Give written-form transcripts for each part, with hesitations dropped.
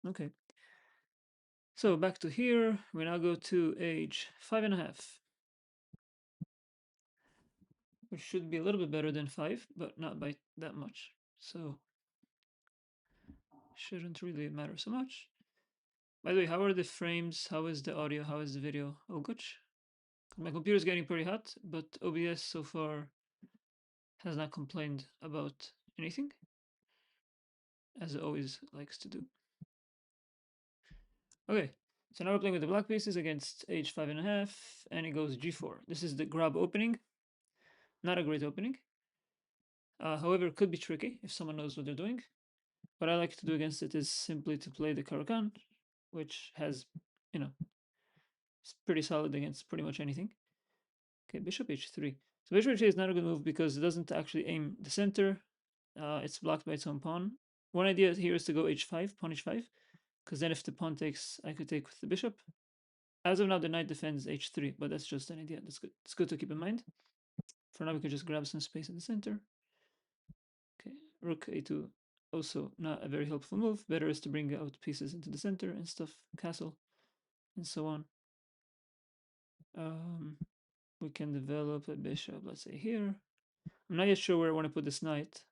Okay. So back to here, we now go to age 5.5, which should be a little bit better than 5, but not by that much. So shouldn't really matter so much. By the way, how are the frames? How is the audio? How is the video? Oh, good. My computer's getting pretty hot, but OBS so far has not complained about anything, as it always likes to do. Okay, so now we're playing with the black pieces against age 5.5, and it goes g4. This is the grab opening. Not a great opening. However, it could be tricky if someone knows what they're doing. What I like to do against it is simply to play the Caro-Kann, which has, you know, it's pretty solid against pretty much anything. Okay, bishop h3. So bishop h3 is not a good move because it doesn't actually aim the center. It's blocked by its own pawn. One idea here is to go h5, pawn h5, because then if the pawn takes, I could take with the bishop. As of now, the knight defends h3, but that's just an idea. That's good. It's good to keep in mind. For now, we could just grab some space in the center. Okay, rook a2, also not a very helpful move. Better is to bring out pieces into the center and stuff, castle, and so on. Um, we can develop a bishop, let's say here. I'm not yet sure where I want to put this knight.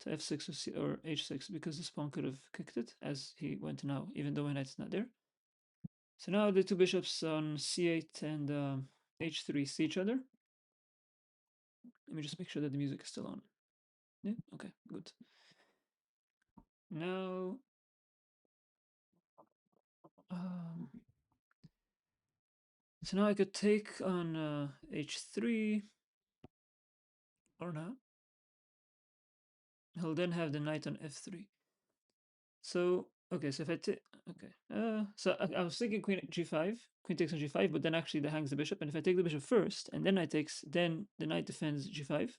To f6 or h6 because this pawn could have kicked it as he went now, even though my knight's not there. So now the two bishops on c8 and h3 see each other. Let me just make sure that the music is still on. Yeah, okay, good. Now, um, so now I could take on h3 or not. He'll then have the knight on f3. So okay, so if I take okay, so I was thinking queen g5, queen takes on g5, but then actually that hangs the bishop, and if I take the bishop first and then knight takes, then the knight defends g5.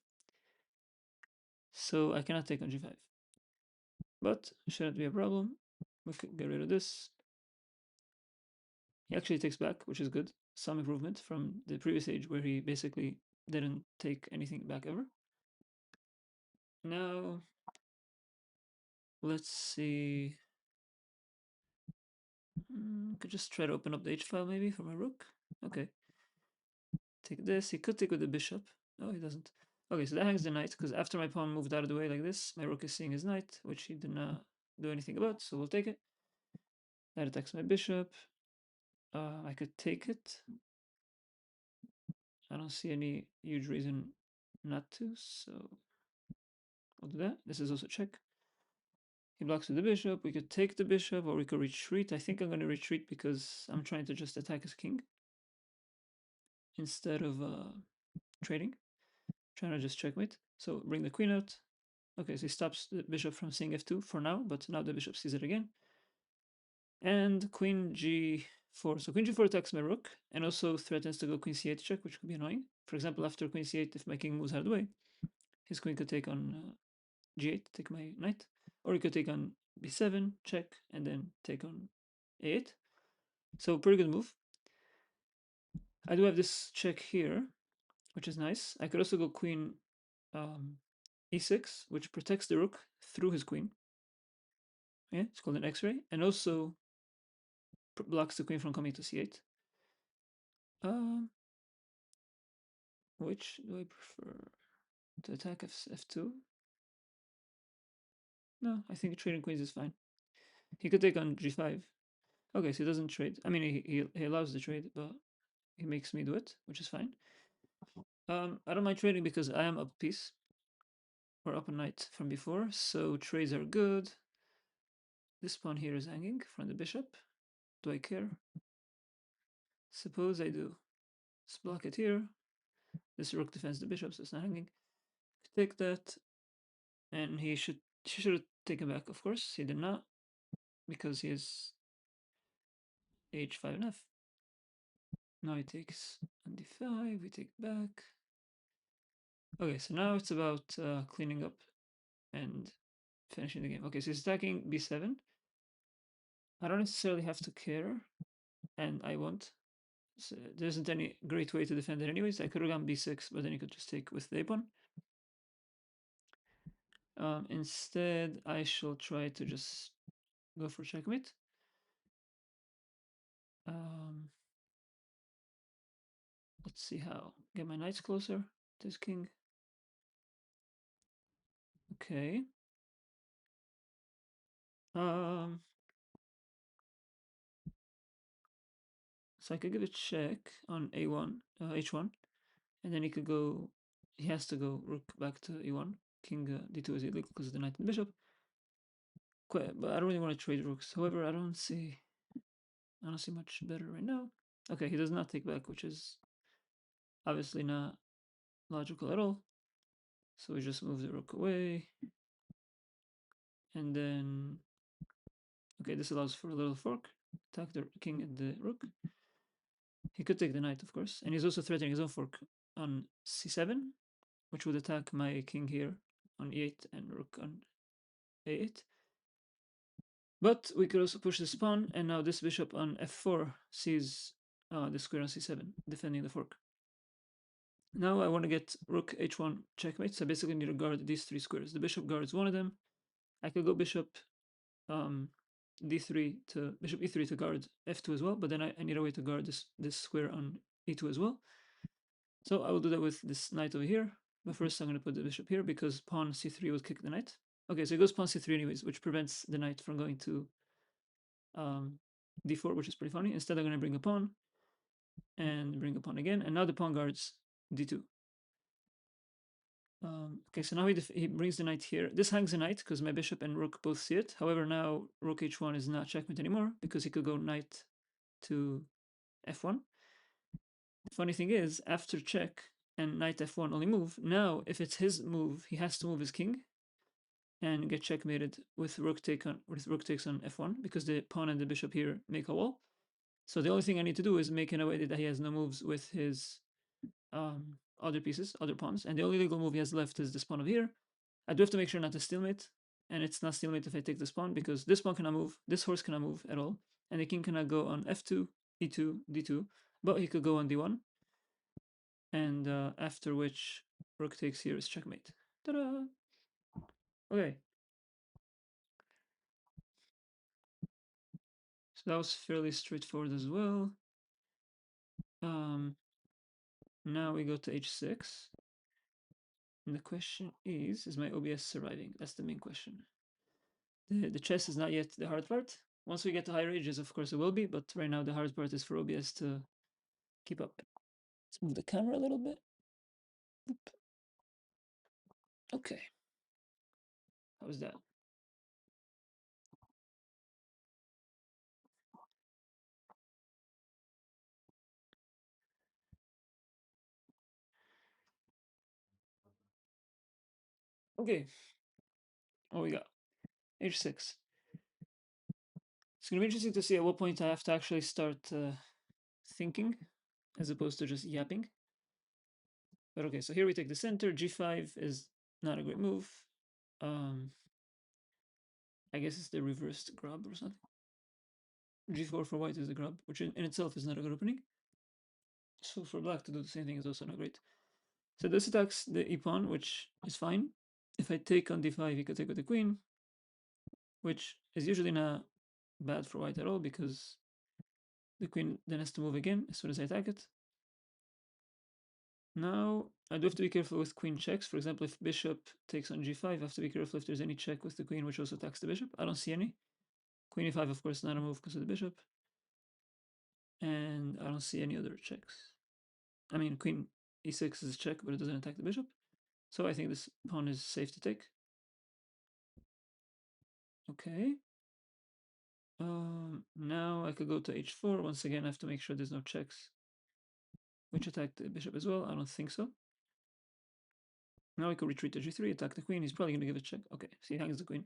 So I cannot take on g5, but shouldn't be a problem. We can get rid of this. He actually takes back, which is good. Some improvement from the previous age where he basically didn't take anything back ever. Now, let's see. Could just try to open up the h file maybe for my rook. Okay. Take this. He could take with the bishop. No, he doesn't. Okay, so that hangs the knight, because after my pawn moved out of the way like this, my rook is seeing his knight, which he did not do anything about, so we'll take it. That attacks my bishop. I could take it. I don't see any huge reason not to, so I'll do that. This is also check. He blocks with the bishop. We could take the bishop, or we could retreat. I think I'm going to retreat because I'm trying to just attack his king instead of trading. Trying to just checkmate. So bring the queen out. Okay, so he stops the bishop from seeing f2 for now, but now the bishop sees it again. And queen g4. So queen g4 attacks my rook and also threatens to go queen c8 check, which could be annoying. For example, after queen c8, if my king moves out of the way, his queen could take on g8, take my knight, or he could take on b7, check, and then take on a8. So pretty good move. I do have this check here, which is nice. I could also go queen e6, which protects the rook through his queen. Yeah, it's called an x-ray, and also blocks the queen from coming to c8. Um, which do I prefer? To attack f2? No, I think trading queens is fine. He could take on g5. Okay, so he doesn't trade. I mean, he allows the trade, but he makes me do it, which is fine. I don't mind trading because I am up a piece or up a knight from before, so trades are good. This pawn here is hanging from the bishop. Do I care? Suppose I do. Let's block it here. This rook defends the bishop, so it's not hanging. Take that, and he should have taken back. Of course, he did not because he is h5 and f. Now he takes on d5. We take back. Okay, so now it's about cleaning up and finishing the game. Okay, so he's attacking b7. I don't necessarily have to care, and I won't. So there isn't any great way to defend it anyways. I could have gone b6, but then you could just take with the pawn. Instead, I shall try to just go for checkmate. Um, let's see how. Get my knights closer. This king. Okay. Um, so I could give a check on a1, h1, and then he could go. He has to go rook back to e1. King d2 is illegal because of the knight and bishop. Quite, but I don't really want to trade rooks. However, I don't see much better right now. Okay, he does not take back, which is obviously not logical at all. So we just move the rook away, and then okay, this allows for a little fork. Attack the king and the rook. He could take the knight, of course, and he's also threatening his own fork on c7, which would attack my king here on e8 and rook on a8. But we could also push this pawn, and now this bishop on f4 sees the square on c7, defending the fork. Now I want to get rook h1 checkmate, so I basically need to guard these three squares. The bishop guards one of them. I could go bishop um, d3 to bishop e3 to guard f2 as well, but then I need a way to guard this square on e2 as well. So I will do that with this knight over here. But first I'm going to put the bishop here because pawn c3 would kick the knight. Okay, so it goes pawn c3 anyways, which prevents the knight from going to d4, which is pretty funny. Instead, I'm going to bring a pawn and bring a pawn again, and now the pawn guards d2. Okay, so now he brings the knight here. This hangs the knight because my bishop and rook both see it. However, now rook h1 is not checkmate anymore because he could go knight to f1. The funny thing is, after check and knight f1 only move, now if it's his move, he has to move his king and get checkmated with rook takes on f1 because the pawn and the bishop here make a wall. So the only thing I need to do is make in a way that he has no moves with his other pieces, other pawns, and the only legal move he has left is this pawn over here. I do have to make sure not to stalemate, and it's not stalemate if I take this pawn because this pawn cannot move, this horse cannot move at all, and the king cannot go on f2, e2, d2, but he could go on d1, and after which rook takes here is checkmate. Ta-da! Okay, so that was fairly straightforward as well. Now we go to h6. And the question is my OBS surviving? That's the main question. The chess is not yet the hard part. Once we get to higher ages, of course it will be, but right now the hard part is for OBS to keep up. Let's move the camera a little bit. Oop. Okay. How was that? Okay. What we got? H6. It's going to be interesting to see at what point I have to actually start thinking as opposed to just yapping. But okay, so here we take the center. G5 is not a great move. I guess it's the reversed grab or something. G4 for white is the grab, which in itself is not a good opening. So for black to do the same thing is also not great. So this attacks the e-pawn, which is fine. If I take on d5, he could take with the queen, which is usually not bad for white at all because the queen then has to move again as soon as I attack it. Now, I do have to be careful with queen checks. For example, if bishop takes on g5, I have to be careful if there's any check with the queen which also attacks the bishop. I don't see any. Queen e5, of course, not a move because of the bishop. And I don't see any other checks. I mean, queen e6 is a check, but it doesn't attack the bishop. So I think this pawn is safe to take. Okay. Now I could go to h4. Once again, I have to make sure there's no checks which attack the bishop as well. I don't think so. Now I could retreat to g3, attack the queen. He's probably going to give a check. Okay, so he hangs the queen,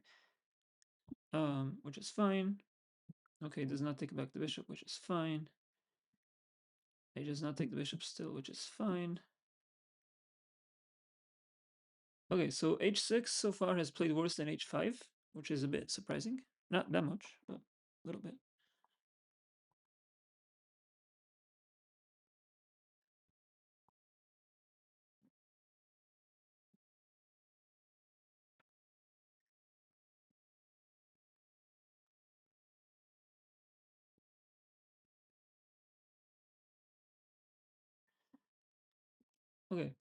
which is fine. Okay, does not take back the bishop, which is fine. He does not take the bishop still, which is fine. Okay, so h6 so far has played worse than h5, which is a bit surprising. Not that much, but a little bit. Okay.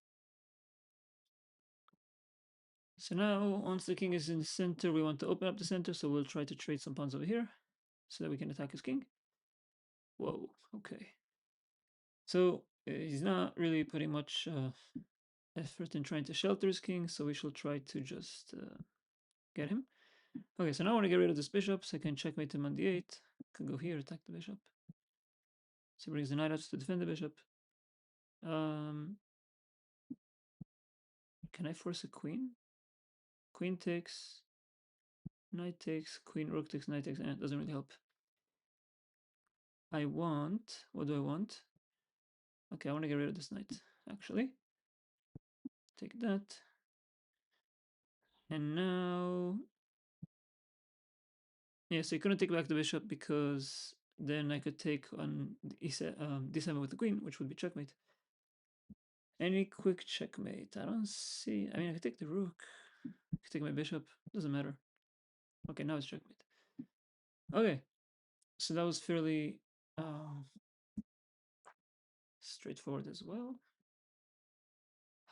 So now, once the king is in the center, we want to open up the center, so we'll try to trade some pawns over here so that we can attack his king. Whoa, okay. So he's not really putting much effort in trying to shelter his king, so we shall try to just get him. Okay, so now I want to get rid of this bishop, so I can checkmate him on d8. Can go here, attack the bishop. So he brings the knight out to defend the bishop. Um, can I force a queen? Queen takes, knight takes, queen, rook takes, knight takes, and it doesn't really help. I want, what do I want? Okay, I want to get rid of this knight, actually. Take that. And now, yeah, so you couldn't take back the bishop because then I could take on d7 with the queen, which would be checkmate. Any quick checkmate? I don't see. I mean, I could take the rook. I could take my bishop. Doesn't matter. Okay, now it's checkmate. Okay, so that was fairly straightforward as well.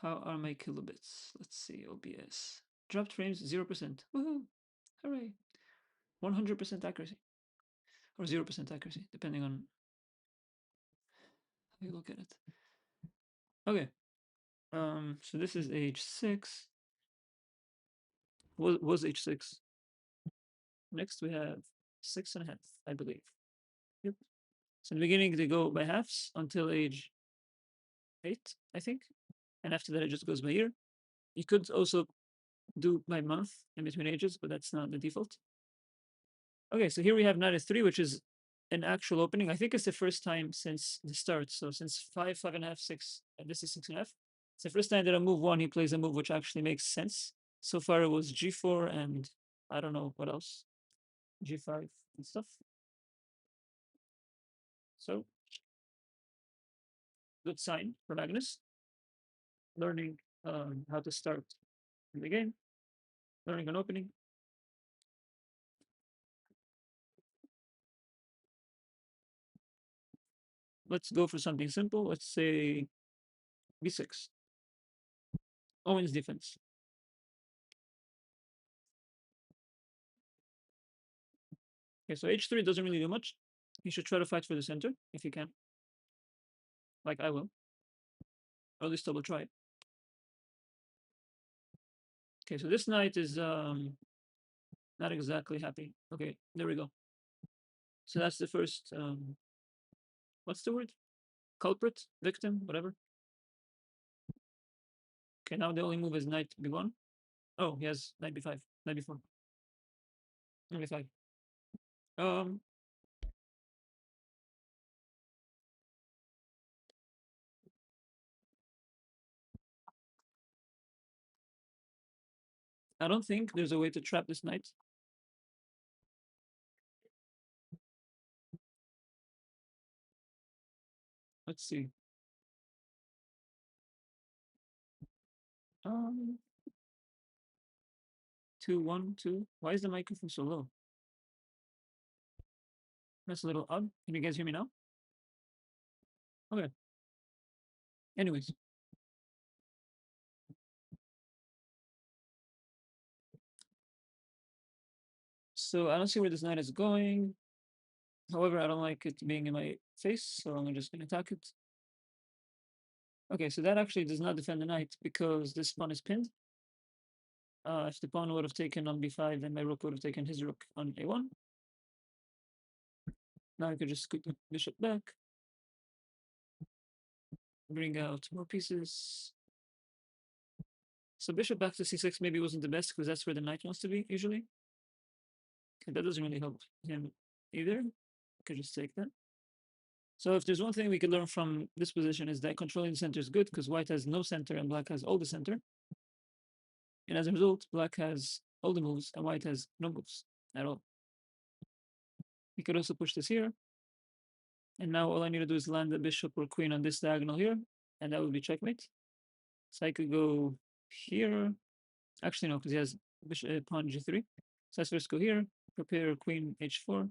How are my kilobits? Let's see. OBS. Dropped frames 0%. Woohoo! Hooray! 100% accuracy. Or 0% accuracy, depending on how you look at it. Okay. So this is h6. Was h6. Next we have 6.5, I believe. Yep. So in the beginning they go by halves until age 8, I think. And after that it just goes by year. You could also do by month in between ages, but that's not the default. Okay, so here we have knight f3, which is an actual opening. I think it's the first time since the start. So since 5, 5.5, 6, and this is 6.5. It's the first time that on move 1 he plays a move which actually makes sense. So far it was g4 and I don't know what else. G5 and stuff. So good sign for Magnus. Learning how to start in the game, learning an opening. Let's go for something simple. Let's say b6. Owen's defense. Okay, so h3 doesn't really do much. You should try to fight for the center if you can. Like I will. Or at least I will try. Okay, so this knight is not exactly happy. Okay, there we go. So that's the first what's the word? Culprit, victim, whatever. Okay, now the only move is knight b1. Oh, he has knight b5, knight b4. Knight b5. Um I don't think there's a way to trap this knight. Let's see. Um 2, 1, 2. Why is the microphone so low? That's a little odd. Can you guys hear me now? Okay. Anyways. So I don't see where this knight is going. However, I don't like it being in my face, so I'm just gonna attack it. Okay, so that actually does not defend the knight because this pawn is pinned. If the pawn would have taken on b5, then my rook would have taken his rook on a1. Now I could just scoot the bishop back, bring out more pieces. So bishop back to c6 maybe wasn't the best because that's where the knight wants to be usually. Okay, that doesn't really help him either. I could just take that. So if there's one thing we could learn from this position is that controlling the center is good because white has no center and black has all the center. And as a result, black has all the moves and white has no moves at all. We could also push this here. And now all I need to do is land the bishop or queen on this diagonal here, and that would be checkmate. So I could go here. Actually, no, because he has bishop, pawn g3. So let's first go here, prepare queen h4.